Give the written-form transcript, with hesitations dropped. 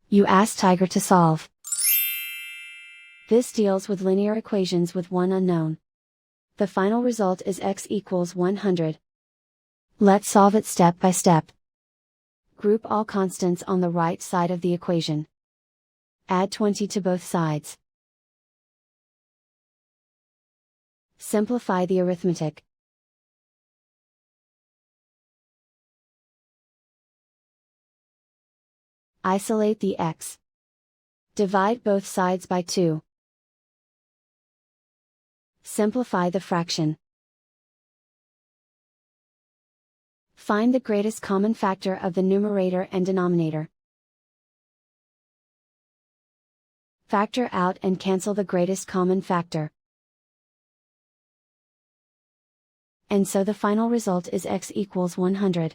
You ask Tiger to solve. This deals with linear equations with one unknown. The final result is x equals 100. Let's solve it step by step. Group all constants on the right side of the equation. Add 20 to both sides. Simplify the arithmetic. Isolate the x. Divide both sides by 2. Simplify the fraction. Find the greatest common factor of the numerator and denominator. Factor out and cancel the greatest common factor. And so the final result is x equals 100.